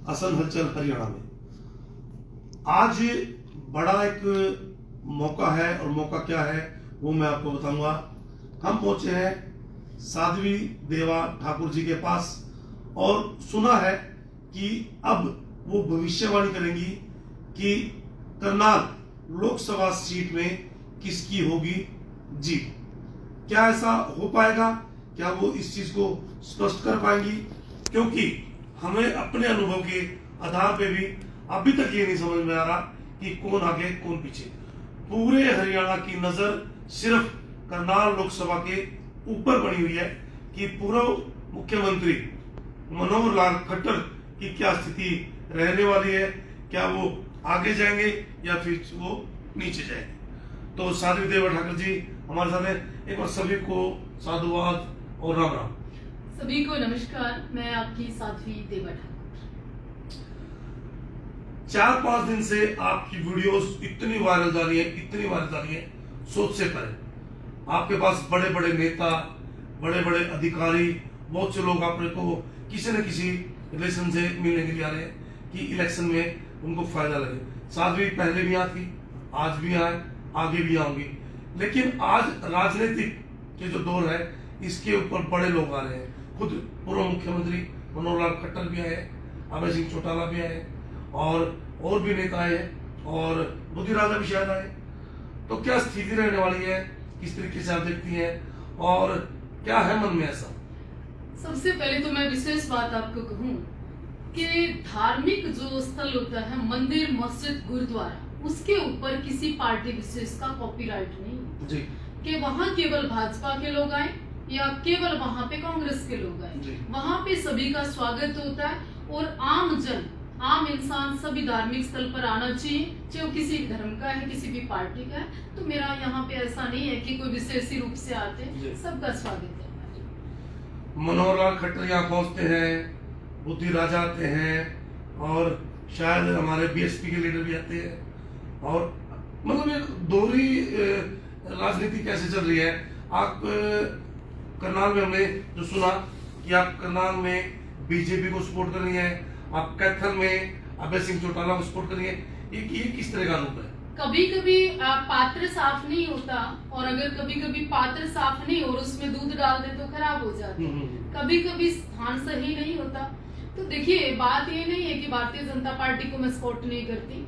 असल हलचल हरियाणा में। आज बड़ा एक मौका है, और मौका क्या है वो मैं आपको बताऊंगा। हम पहुंचे हैं साध्वी देवा ठाकुर जी के पास, और सुना है कि अब वो भविष्यवाणी करेंगी कि करनाल लोकसभा सीट में किसकी होगी जीत। क्या ऐसा हो पाएगा? क्या वो इस चीज को स्पष्ट कर पाएंगी? क्योंकि हमें अपने अनुभव के आधार पे भी अभी तक ये नहीं समझ में आ रहा कि कौन आगे कौन पीछे। पूरे हरियाणा की नजर सिर्फ करनाल लोकसभा के ऊपर बनी हुई है कि पूर्व मुख्यमंत्री मनोहर लाल खट्टर की क्या स्थिति रहने वाली है। क्या वो आगे जाएंगे या फिर वो नीचे जाएंगे? तो साध्वी देवा ठाकुर जी हमारे साथ हैं। एक बार सभी को साधुवाद और राम राम। सभी को नमस्कार, मैं आपकी साध्वी देवा ठाकुर। 4-5 दिन से आपकी वीडियोस इतनी वायरल जा रही है, सोच से परे। आपके पास बड़े बड़े नेता, बड़े बड़े अधिकारी, बहुत से लोग आपने को किसी न किसी रिलेशन से मिलने के लिए आ रहे हैं कि इलेक्शन में उनको फायदा लगे। साध्वी पहले भी यहाँ थी, आज भी आए, आगे भी आऊंगी। लेकिन आज राजनीतिक के जो दौर है इसके ऊपर बड़े लोग आ रहे हैं। खुद पूर्व मुख्यमंत्री मनोहर लाल खट्टर भी आए, अभय सिंह चौटाला भी आए, और भी नेता आए, और बुद्धि राजा भी शायद आए। तो क्या स्थिति रहने वाली है, किस तरीके से आप देखती हैं, और क्या है मन में ऐसा? सबसे पहले तो मैं विशेष बात आपको कहूँ कि धार्मिक जो स्थल होता है, मंदिर, मस्जिद, गुरुद्वारा, उसके ऊपर किसी पार्टी विशेष का कॉपीराइट नहीं जी। कि वहाँ केवल भाजपा के लोग आए या केवल वहाँ पे कांग्रेस के लोग आए। वहाँ पे सभी का स्वागत होता है, और आम जन, आम इंसान सभी धार्मिक स्थल पर आना चाहिए, चाहे वो किसी धर्म का है, किसी भी पार्टी का है। तो मेरा यहाँ पे ऐसा नहीं है कि कोई विशेष रूप से आते, सबका स्वागत है। मनोहर लाल खट्टर यहाँ पहुंचते हैं, बुद्धि राजा आते हैं, और शायद हमारे बीएसपी के लीडर भी आते हैं, और मतलब एक दोहरी राजनीति कैसे चल रही है। आप करनाल में हमने जो सुना कि आप करनाल में बीजेपी को सपोर्ट कर रही हैं, आप कैथल में अभय सिंह चौटाला को सपोर्ट कर रही हैं। ये किस तरह का रूप है? कभी कभी पात्र साफ नहीं होता, और अगर कभी कभी पात्र साफ नहीं और उसमें दूध डाल दे तो खराब हो जाता है। कभी कभी स्थान सही नहीं होता। तो देखिए, बात ये नहीं है कि भारतीय जनता पार्टी को मैं सपोर्ट नहीं करती,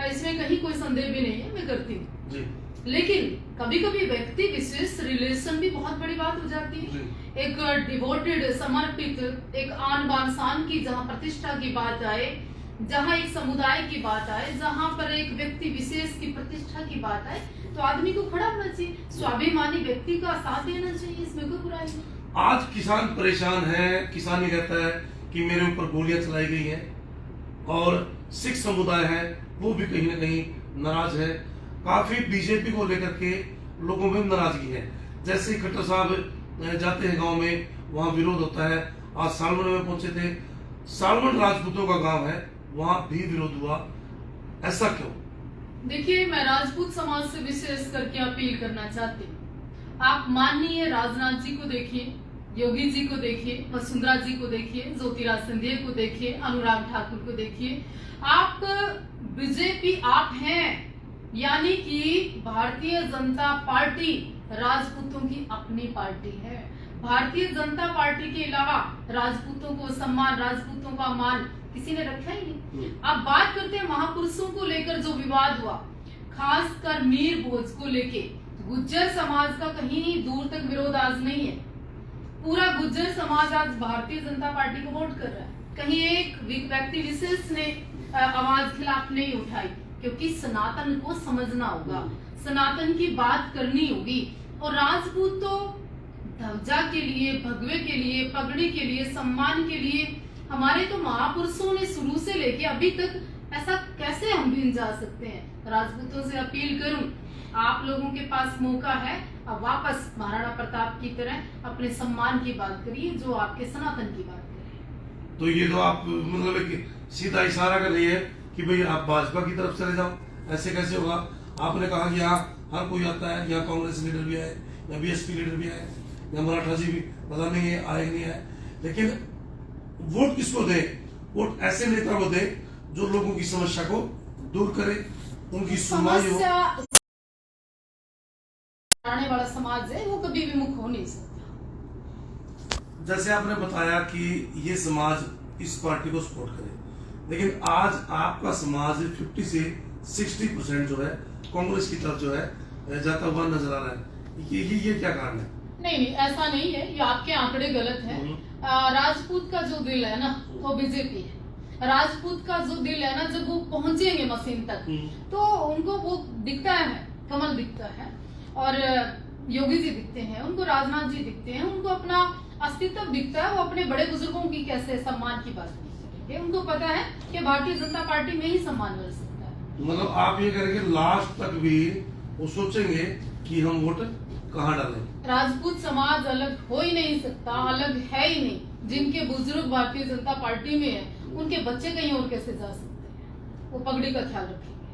इसमें कहीं कोई संदेह भी नहीं है, मैं करती हूँ। लेकिन कभी कभी व्यक्ति विशेष रिलेशन भी बहुत बड़ी बात हो जाती है। एक डिवोटेड, समर्पित, एक आन बान शान की जहाँ प्रतिष्ठा की बात आए, जहाँ एक समुदाय की बात आए, जहाँ पर एक व्यक्ति विशेष की प्रतिष्ठा की बात आए, तो आदमी को खड़ा होना चाहिए, स्वाभिमानी व्यक्ति का साथ देना चाहिए, इसमें कोई बुराई नहीं। आज किसान परेशान है। किसान ये कहता है कि मेरे ऊपर गोलियां चलाई गई हैं, और सिख समुदाय है वो भी कहीं ना कहीं नाराज है। काफी बीजेपी को लेकर के लोगों में नाराजगी है। जैसे खट्टर साहब जाते हैं गांव में, वहां विरोध होता है। आज सालवन में पहुंचे थे, सालवन राजपूतों का गांव है, वहां भी विरोध हुआ। ऐसा क्यों? देखिए, मैं राजपूत समाज से विशेष करके अपील करना चाहती हूँ। आप माननीय राजनाथ जी को देखिए, योगी जी को देखिए, वसुंधरा जी को देखिए, ज्योतिराज सिंधिया को देखिए, अनुराग ठाकुर को देखिए। आप बीजेपी आप हैं, यानी कि भारतीय जनता पार्टी राजपूतों की अपनी पार्टी है। भारतीय जनता पार्टी के अलावा राजपूतों को सम्मान, राजपूतों का मान किसी ने रखा ही नहीं। अब बात करते हैं महापुरुषों को लेकर जो विवाद हुआ, खासकर मीर भोज को लेके। गुज्जर समाज का कहीं दूर तक विरोध आज नहीं है। पूरा गुज्जर समाज आज भारतीय जनता पार्टी को वोट कर रहा है। कहीं एक व्यक्ति विशेष ने आवाज खिलाफ नहीं उठाई, क्योंकि सनातन को समझना होगा, सनातन की बात करनी होगी। और राजपूत तो ध्वजा के लिए, भगवे के लिए, पगड़ी के लिए, सम्मान के लिए, हमारे तो महापुरुषों ने शुरू से लेके अभी तक, ऐसा कैसे हम भिन्न जा सकते हैं? राजपूतों से अपील करूं, आप लोगों के पास मौका है, अब वापस महाराणा प्रताप की तरह अपने सम्मान की बात करिए, जो आपके सनातन की बात करें। तो ये तो आप मतलब एक सीधा इशारा कर रही है कि भाई आप भाजपा की तरफ चले जाओ। ऐसे कैसे होगा? आपने कहा कि यहाँ हर कोई आता है, यहाँ कांग्रेस लीडर भी आए, यहाँ बीएसपी लीडर भी आए, यहाँ मराठा जी भी, पता नहीं है आए नहीं आए, लेकिन वोट किसको दें? वोट ऐसे नेता को दे जो लोगों की समस्या को दूर करे, उनकी सुनवाई हो। आने वाला समाज है वो कभी विमुख हो नहीं सकता। जैसे आपने बताया कि ये समाज इस पार्टी को सपोर्ट करे, लेकिन आज आपका समाज 50 से 60% जो है कांग्रेस की तरफ जो है जाता हुआ नजर आ रहा है। ये क्या कारण है? नहीं, ऐसा नहीं है, ये आपके आंकड़े गलत हैं। राजपूत का जो दिल है ना वो बीजेपी है। राजपूत का जो दिल है ना, जब वो पहुंचेंगे मशीन तक तो उनको वो दिखता है, कमल दिखता है, और योगी जी दिखते हैं, उनको राजनाथ जी दिखते हैं, उनको अपना अस्तित्व दिखता है। वो अपने बड़े बुजुर्गों की कैसे सम्मान की बात नहीं करेंगे, उनको पता है कि भारतीय जनता पार्टी में ही सम्मान मिल सकता है। मतलब आप ये करेंगे लास्ट तक भी वो सोचेंगे कि हम वोट कहाँ डालें। राजपूत समाज अलग हो ही नहीं सकता, अलग है ही नहीं। जिनके बुजुर्ग भारतीय जनता पार्टी में है, उनके बच्चे कहीं और कैसे जा सकते हैं? वो पगड़ी का ख्याल रखेंगे।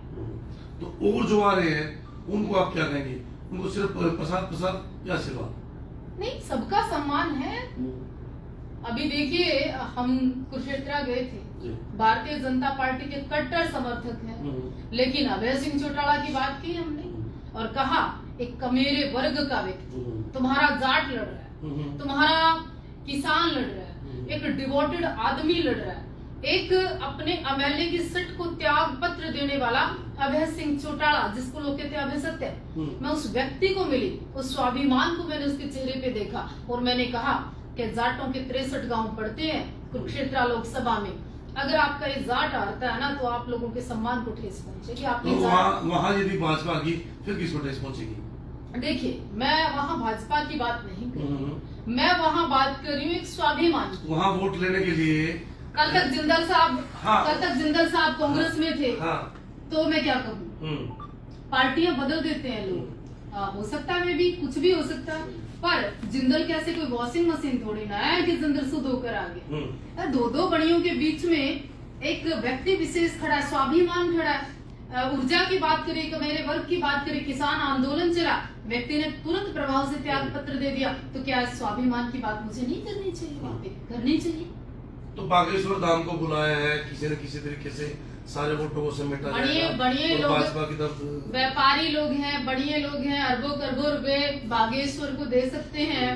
तो और जो आ रहे हैं उनको आप क्या कहेंगे? उनको सिर्फ प्रसाद या आशीर्वाद? नहीं, सबका सम्मान है। अभी देखिए, हम कुरुक्षेत्र गए थे, भारतीय जनता पार्टी के कट्टर समर्थक हैं, लेकिन अभय सिंह चौटाला की बात की हमने और कहा एक कमेरे वर्ग का व्यक्ति, तुम्हारा जाट लड़ रहा है, तुम्हारा किसान लड़ रहा है, एक डिवोटेड आदमी लड़ रहा है, एक अपने एमएलए की सीट को त्याग पत्र देने वाला अभय सिंह चौटाला, जिसको लोग कहते हैं अभय सत्य। मैं उस व्यक्ति को मिली, उस स्वाभिमान को मैंने उसके चेहरे पे देखा और मैंने कहा कि जाटों के 63 गांव पड़ते हैं कुरुक्षेत्र लोकसभा में। अगर आपका ये जाट आता है ना तो आप लोगों के सम्मान को ठेस पहुंचेगी। तो वहाँ यदि भाजपा की, फिर किसको ठेस पहुंचेगी? देखिए, मैं वहाँ भाजपा की बात नहीं कर रही, मैं वहाँ बात कर रही हूँ एक स्वाभिमान की। वहाँ वोट लेने के लिए कल तक जिंदल साहब, हाँ, कल तक जिंदल साहब कांग्रेस में थे, हाँ, तो मैं क्या कहूँ, पार्टियां बदल देते हैं लोग। हो सकता है मैं भी कुछ भी हो सकता है, पर जिंदल कैसे कोई वॉशिंग मशीन थोड़ी ना है कि जिंदल शुद्ध होकर आ गए। दो बड़ियों के बीच में एक व्यक्ति विशेष खड़ा है, स्वाभिमान खड़ा है। ऊर्जा की बात करें, मेरे वर्ग की बात करें, किसान आंदोलन चला, व्यक्ति ने तुरंत प्रभाव से त्याग पत्र दे दिया, तो क्या स्वाभिमान की बात मुझे नहीं करनी चाहिए? वहाँ पे करनी चाहिए। तो बागेश्वर धाम को बुलाया है, किसी न किसी तरीके से सारे वोटों को समेटा जाएगा। बढ़िए लोग, भाजपा की तरफ व्यापारी लोग हैं, बढ़िया लोग हैं, अरबों खरबों रुपए बागेश्वर को दे सकते हैं।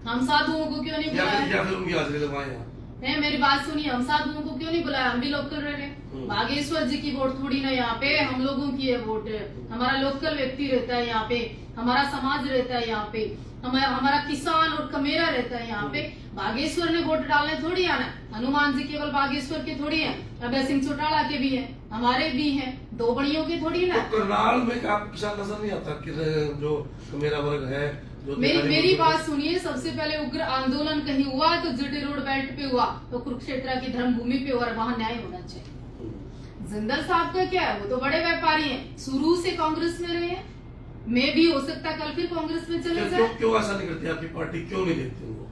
हम साधुओं को क्यों नहीं बुलाया? या फिर उनकी हाजिरी लगवाएं। नहीं, मेरी बात सुनिए, हम साधुओं को क्यों नहीं बुलाया? हम भी लोकल रह रहे। बागेश्वर जी की वोट थोड़ी ना यहाँ पे, हम लोगों की है वोट। हमारा लोकल व्यक्ति रहता है यहाँ पे, हमारा समाज रहता है यहाँ पे, हमारा किसान और कमेरा रहता है यहाँ पे। बागेश्वर ने वोट डालने थोड़ी आना। हनुमान जी केवल बागेश्वर के थोड़ी हैं, अभय सिंह चौटाला के भी हैं, हमारे भी हैं, दो बड़ियों के थोड़ी ना। तो करनाल में आप किसान नजर नहीं आता कि जो कमेरा वर्ग है? मेरी बात सुनिए, सबसे पहले उग्र आंदोलन कहीं हुआ तो जीटी रोड बेल्ट पे हुआ, तो कुरुक्षेत्र की धर्म भूमि पे, और वहाँ न्याय होना चाहिए। जिंदल साहब का क्या है, वो तो बड़े व्यापारी हैं, शुरू से कांग्रेस में रहे हैं, मैं भी हो सकता कल फिर कांग्रेस में चले जाए। क्यों ऐसा नहीं करती आपकी पार्टी? क्यों नहीं देखती वो?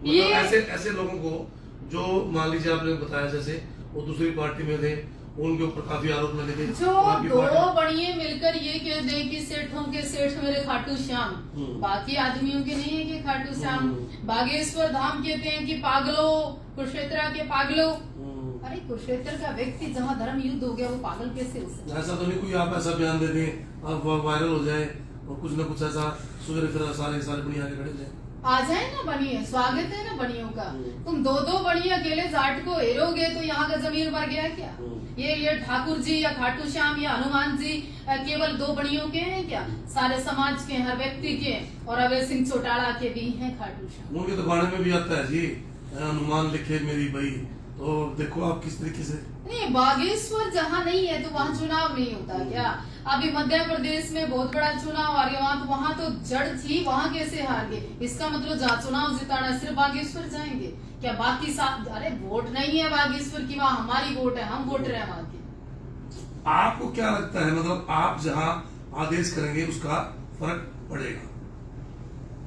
ये ऐसे लोगों को जो मान लीजिए आपने बताया जैसे वो दूसरी पार्टी में थे, उनके ऊपर काफी आरोप लगे थे। जो दो बढ़िए मिलकर ये कह दे कि सेठों के सेठ मेरे खाटू श्याम, बाकी आदमियों के नहीं है कि खाटू श्याम। बागेश्वर धाम कहते हैं कि पागलो, कुरुक्षेत्र के पागलो। अरे कुरुक्षेत्र का व्यक्ति जहाँ धर्म युद्ध हो गया वो पागल कैसे हो सकता? ऐसा तो नहीं कोई आप ऐसा बयान दे दें आप वायरल हो जाए और कुछ न कुछ ऐसा सुबह तरह सारे बढ़िया आगे खड़े जाए। आ जाए ना बढ़िया, स्वागत है ना बढ़ियों का। तुम दो बढ़िया अकेले जाट को हेरोगे तो यहाँ का जमीर मर गया क्या? ये ठाकुर जी या खाटू श्याम या हनुमान जी केवल दो बढ़ियों के हैं क्या? सारे समाज के, हर व्यक्ति के, और अभय सिंह चौटाला के भी हैं खाटू श्याम। उनके तो गाने में भी आता है जी, हनुमान लिखे मेरी बई। तो देखो आप किस तरीके से। नहीं, बागेश्वर जहाँ नहीं है तो वहाँ चुनाव नहीं होता क्या? अभी मध्य प्रदेश में बहुत बड़ा चुनाव आ गया, वहाँ तो जड़ थी, वहाँ कैसे हार गए? इसका मतलब जहाँ चुनाव जिताना सिर्फ बागेश्वर जाएंगे क्या? बाकी अरे वोट नहीं है बागेश्वर की, वहाँ हमारी वोट है, हम वोटर हैं वहाँ के। आपको क्या लगता है, मतलब आप जहाँ आदेश करेंगे उसका फर्क पड़ेगा?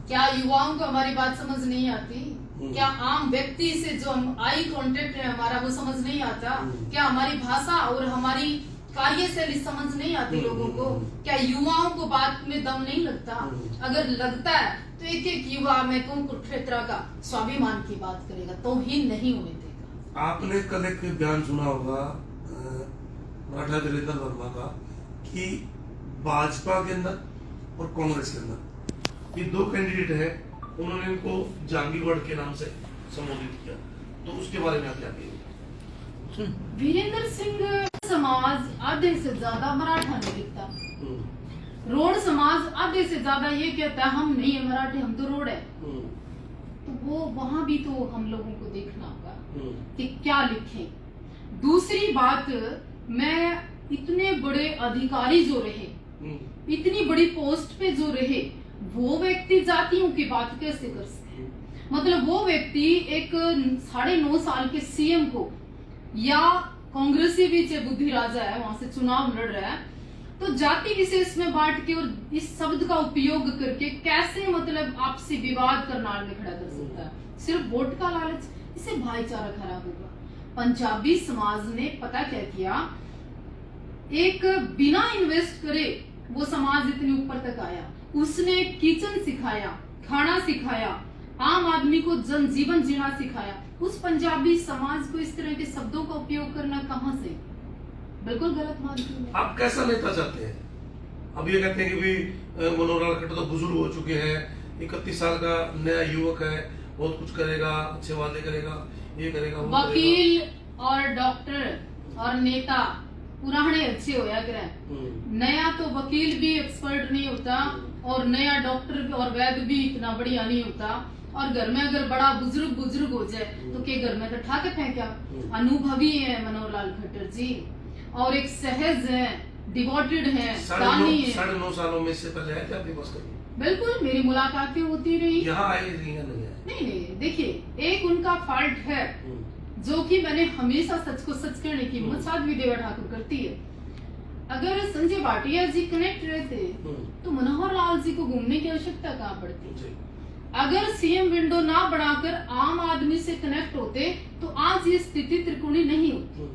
क्या युवाओं को हमारी बात समझ नहीं आती? क्या आम व्यक्ति से जो हम आई कांटेक्ट है हमारा वो समझ नहीं आता? क्या हमारी भाषा और हमारी कार्यशैली समझ नहीं आती लोगों को? क्या युवाओं को बात में दम नहीं लगता? अगर लगता है तो एक युवा, मैं कहूँ कुरुक्षेत्र का स्वाभिमान की बात करेगा, तो ही नहीं होने देगा। आपने कल एक बयान सुना होगा मराठा वीरेंद्र वर्मा का कि भाजपा के अंदर और कांग्रेस के अंदर ये दो कैंडिडेट है, उन्होंने इनको जहांगीरगढ़ के नाम से संबोधित किया, तो उसके बारे में आप क्या कहेंगे? वीरेंद्र सिंह समाज आधे से ज्यादा मराठा नहीं लिखता, रोड समाज आधे से ज्यादा ये कहता है हम नहीं है मराठे, हम तो रोड है। तो वो वहां भी तो हम लोगों को देखना होगा कि क्या लिखें। दूसरी बात, मैं इतने बड़े अधिकारी जो रहे, इतनी बड़ी पोस्ट पे जो रहे, वो व्यक्ति जातियों की बात कैसे कर सकते हैं? मतलब वो व्यक्ति एक 9.5 साल के सीएम को, या कांग्रेसी भी चाहे बुद्धि राजा है वहां से चुनाव लड़ रहा है, तो जाति विशेष में बांट के और इस शब्द का उपयोग करके कैसे मतलब आपसी विवाद करनाल में खड़ा कर सकता है? सिर्फ वोट का लालच, इससे भाईचारा खराब होगा। पंजाबी समाज ने पता क्या किया, एक बिना इन्वेस्ट करे वो समाज इतने ऊपर तक आया। उसने किचन सिखाया, खाना सिखाया, आम आदमी को जनजीवन जीना सिखाया। उस पंजाबी समाज को इस तरह के शब्दों का उपयोग करना कहां से? बिल्कुल गलत मानती हूँ। आप कैसा नेता चाहते हैं? अब ये कहते हैं कि भी मनोहर लाल खट्टर तो बुजुर्ग हो चुके हैं, 31 साल का नया युवक है, बहुत कुछ करेगा, अच्छे वादे करेगा, ये करेगा, वो वकील और डॉक्टर और नेता पुराने अच्छे होया करें, नया तो वकील भी एक्सपर्ट नहीं होता और नया डॉक्टर और वैद्य भी इतना बढ़िया नहीं होता। और घर में अगर बड़ा बुजुर्ग हो जाए तो के घर में तो ठाके फेंका। अनुभवी है मनोहर लाल खट्टर जी, और एक सहज है, डिवोटेड है, दानी है। 9.5 सालों में से पहले है क्या आपके पास कभी? बिल्कुल, मेरी मुलाकातें होती रही। यहाँ आए नहीं है? नहीं, देखिए, एक उनका फॉल्ट है जो कि मैंने हमेशा सच को सच कहने की हिम्मत साध्वी देवा ठाकुर करती है। अगर संजय भाटिया जी कनेक्ट रहते तो मनोहर लाल जी को घूमने की आवश्यकता कहाँ पड़ती? अगर सीएम विंडो ना बनाकर आम आदमी से कनेक्ट होते तो आज ये स्थिति त्रिकोणी नहीं होती।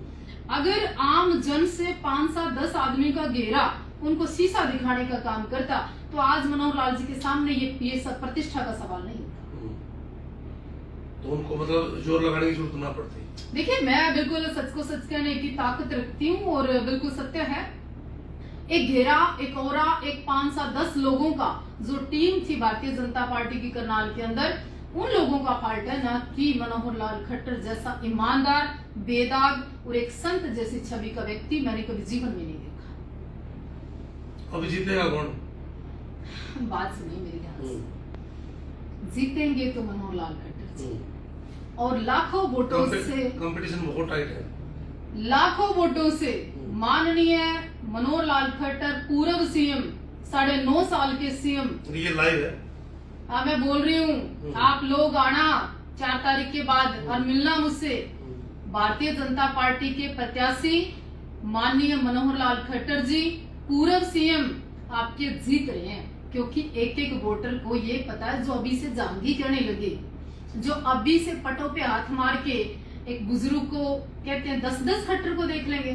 अगर आम जन से 5, 7, 10 आदमी का घेरा उनको शीशा दिखाने का काम करता तो आज मनोहर लाल जी के सामने ये सब प्रतिष्ठा का सवाल नहीं होता। तो उनको मतलब जोर लगाने की जरूरत ना पड़ती। देखिए, मैं बिल्कुल सच को सच कहने की ताकत रखती हूँ और बिल्कुल सत्य है। एक घेरा, एक ओरा, एक 5, 7, 10 लोगों का जो टीम थी भारतीय जनता पार्टी की करनाल के अंदर, उन लोगों का फॉल्ट है, ना कि मनोहर लाल खट्टर जैसा ईमानदार, बेदाग और एक संत जैसी छवि का व्यक्ति मैंने कभी जीवन में नहीं देखा। अब जीतेगा कौन? बात सुनिए मेरी ध्यान से। जीतेंगे तो मनोहर लाल खट्टर जी, और लाखों वोटों से। कंपटीशन बहुत टाइट है। लाखों वोटों से माननीय मनोहर लाल खट्टर, पूर्व सीएम, 9.5 साल के सीएम। ये लाइव है। हाँ, मैं बोल रही हूँ, आप लोग आना 4 तारीख के बाद और मिलना मुझसे। भारतीय जनता पार्टी के प्रत्याशी माननीय मनोहर लाल खट्टर जी, पूर्व सीएम, आपके जीत रहे हैं, क्योंकि एक वोटर को ये पता है जो अभी से जानगी करने लगे, जो अभी से पटों पे हाथ मार के एक बुजुर्ग को कहते हैं 10-10 खट्टर को देख लेंगे।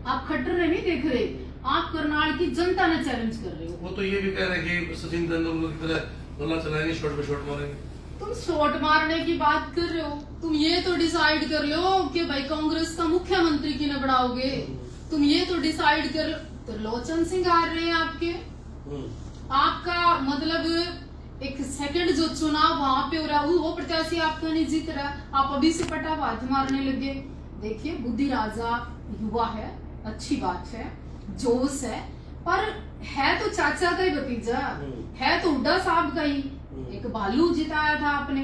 आप खट्टर नहीं देख रहे, आप करनाल की जनता ने चैलेंज कर रहे हो। वो तो ये भी कह रहे हैं कि सचिन तेंदुलकर की तरह बल्ला चलाएंगे, शॉट पे शॉट मारेंगे। तुम शॉट मारने की बात कर रहे हो, तुम ये तो डिसाइड कर लो कि भाई कांग्रेस का मुख्यमंत्री किन्हें बनाओगे। तुम ये तो डिसाइड कर लो, तो लोचन सिंह आ रहे हैं आपके। आपका मतलब एक सेकंड जो चुनाव वहां पे हो रहा है वो प्रत्याशी आपका नहीं जीत रहा, आप अभी से पटा हाथ मारने लगे। देखिए, बुद्धि राजा युवा है, अच्छी बात है, जोश है, पर है तो चाचा का ही भतीजा, है तो हुड्डा साहब का ही। एक भालू जिताया था आपने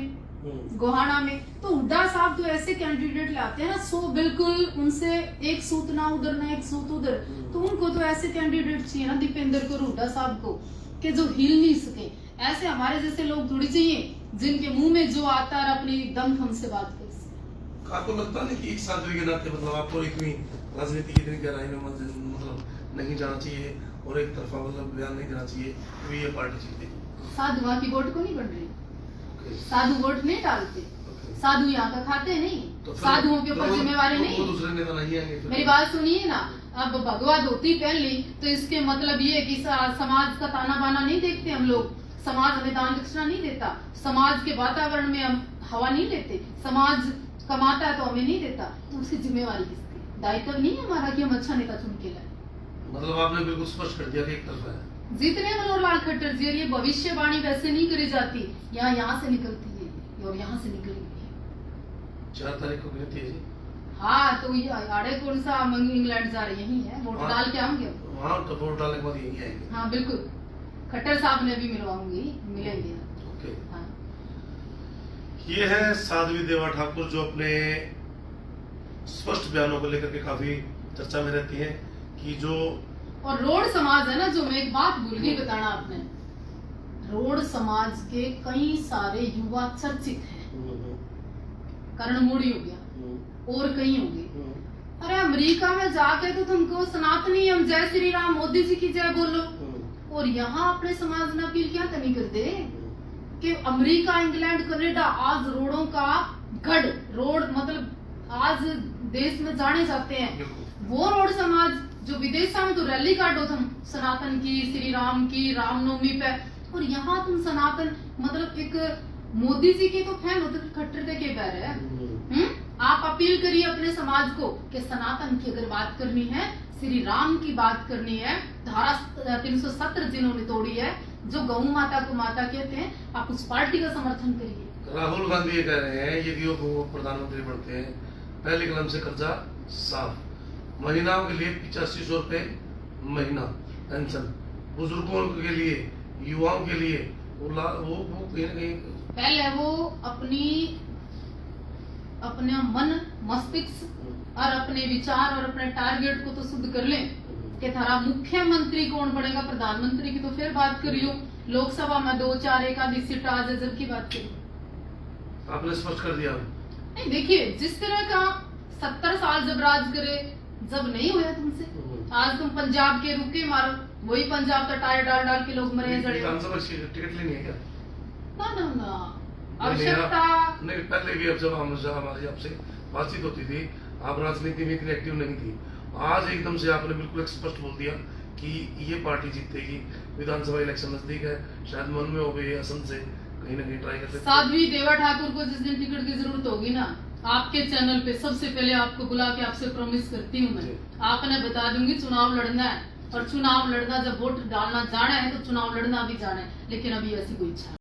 गोहाना में, तो हुड्डा साहब तो ऐसे कैंडिडेट लाते हैं ना, सो बिल्कुल उनसे एक सूत ना उधर ना एक सूत उधर, तो उनको तो ऐसे कैंडिडेट चाहिए ना, दीपेंद्र को, हुड्डा साहब को, कि जो हिल नहीं सके। ऐसे हमारे जैसे लोग थोड़ी चाहिए जिनके मुंह में जो आता है अपनी दमखम से बात कर सके। आपको लगता नहीं कि एक साथी के नाते मतलब आपको इतनी राजनीति की इतनी गहराई में मतलब नहीं जाना चाहिए और एक तरफा मतलब बयान नहीं देना चाहिए कि ये पार्टी जीते? साधुआ की वोट को नहीं बन रही, साधु वोट नहीं डालते, साधु यहाँ का खाते नहीं, तो साधुओं के ऊपर जिम्मेवारी नहीं। दूसरे नेता नहीं आएंगे। मेरी बात सुनिए ना, अब भगवा धोती पहन ली तो इसके मतलब ये कि समाज का ताना बाना नहीं देखते हम लोग, समाज हमें दान दक्षिणा नहीं देता, समाज के वातावरण में हम हवा नहीं लेते, समाज कमाता है तो हमें नहीं देता, तो उसकी जिम्मेवारी किसकी? दायित्व नहीं है हमारा कि हम अच्छा नेता चुन के लाए। मतलब आपने बिल्कुल स्पष्ट कर दिया कि एक तरफा है। जीतने मनोहर लाल खट्टर जी, और ये भविष्यवाणी वैसे नहीं करी जाती, यहाँ से निकलती है और यहाँ से निकलेगी। 4 तारीख को गिनती है जी। हाँ, तो ये आड़े कौन सा इंग्लैंड जा रही यही है, वोट हाँ। डाल के आऊंगे। वहाँ तो वोट डालने के बाद यही आएंगे। हाँ बिल्कुल, खट्टर साहब ने भी मिलवाऊंगी, मिलेंगे। ओके। हाँ। ये है साध्वी देवा ठाकुर, जो अपने स्पष्ट बयानों को लेकर के काफी चर्चा में रहती है कि जो और रोड समाज है ना, जो मैं एक बात भूल गई बताना आपने, रोड समाज के कई सारे युवा चर्चित हैं। कर्ण मोड़ी हो गया और कई हो गए। अरे अमेरिका में जाके तो तुमको सनातनी हम जय श्री राम मोदी जी की जय बोलो, और यहाँ अपने समाज ने अपील क्या नहीं कर दे कि अमेरिका, इंग्लैंड, कनाडा आज रोडों का गढ़, रोड मतलब आज देश में जाने जाते हैं। वो रोड समाज जो विदेश में तो रैली काटो तुम सनातन की, श्री राम की, रामनवमी पे, और यहाँ तुम सनातन मतलब एक मोदी जी के तो फैन होते, खट्टर के पैर है। आप अपील करिए अपने समाज को कि सनातन की अगर बात करनी है, श्री राम की बात करनी है, धारा 370 जिन्होंने तोड़ी है, जो गौ माता को माता कहते हैं, आप उस पार्टी का समर्थन करिए। राहुल गांधी ये कह रहे हैं यदि वो प्रधानमंत्री बनते हैं, पहले कलम से कर्जा साफ, महिलाओं के लिए 8500 रुपए महीना पेंशन, बुजुर्गों के लिए, युवाओं के लिए वो कहीं न कहीं पहले वो अपने मन, मस्तिष्क और अपने विचार और अपने टारगेट को तो शुद्ध कर लें कि थारा मुख्यमंत्री कौन बनेगा, प्रधानमंत्री की तो फिर बात करियो, लोकसभा में 2-4 एक आधी सीट आ जाए जब की बात करियो। आपने स्पष्ट कर दिया। नहीं देखिए, जिस तरह का 70 साल जब राज करे, जब नहीं हुआ तुमसे, आज तुम पंजाब के रुके मारो, वही पंजाब का टायर डाल डाल के लोग मरे जड़े। विधानसभा टिकट लेनी है क्या? ना आवश्यकता नहीं, पहले भी अब जब हमारी आपसे बातचीत होती थी, आप राजनीति में इतनी एक्टिव नहीं थी, आज एकदम से आपने बिल्कुल स्पष्ट बोल दिया कि ये पार्टी जीतेगी, विधानसभा इलेक्शन नजदीक है, शायद मन में हो गई असम से कहीं ना कहीं ट्राई कर सकते हैं। साध्वी देवा ठाकुर को जिस दिन टिकट की जरूरत होगी ना, आपके चैनल पे सबसे पहले आपको बुला के आपसे प्रॉमिस करती हूँ मैं, आपने बता दूंगी चुनाव लड़ना है, और चुनाव लड़ना जब वोट डालना जाना है तो चुनाव लड़ना भी जाना है, लेकिन अभी ऐसी कोई इच्छा